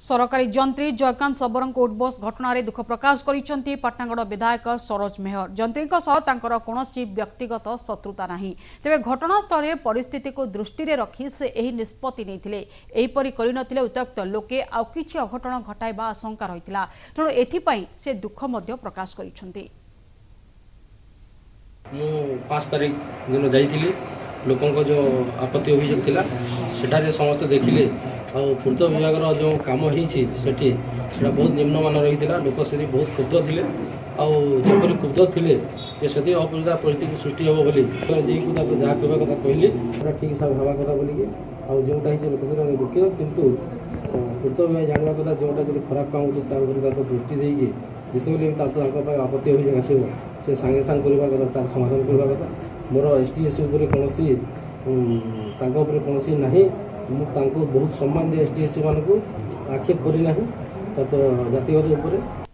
सरकारी जंत्री जयकांत सबरंग उठबस घटन दुख प्रकाश करिसेंती पाटनागढ़ विधायक सरोज मेहर। जंत्री कौनसी व्यक्तिगत शत्रुता नहीं, तेरे घटनास्थल में परिस्थिति को दृष्टि में रखी से एही निष्पत्ति नेइथिले। एहीपरि करिनथिले उत्यक्त लोके आउ किछि अघटन घटाइबा आशंका रहितला, तेणु एथिपई से दुख मध्य प्रकाश करिसेंती। मु 5 तारिख दिन जाइथिली लोकों जो आपत्ति अभियोग थिला सेठारे समस्त देखिले आ पूर्त विभाग जो काम होती बहुत निम्नमान रही लोक से बहुत क्षुद्र थे आपर क्षुद्र थे से अपुरा परिस्थिति सृष्टि हम बोली जी को जहाँ कह कथा कहली ठीक हिसाब हवा कथा बोलिकी जोटा लोक दुखी कितु पूर्त विभाग जानवा कथा जोटा जो खराब काम हो दृष्टि देकी जिते आपत्ति अभियोग आसो से सागे सांग करवा कथा तार समाधान करवा कथा मोर एसटीएससी कौन ना बहुत सम्मान दिए एसटीएससी मान आक्षेप करना जातिगत।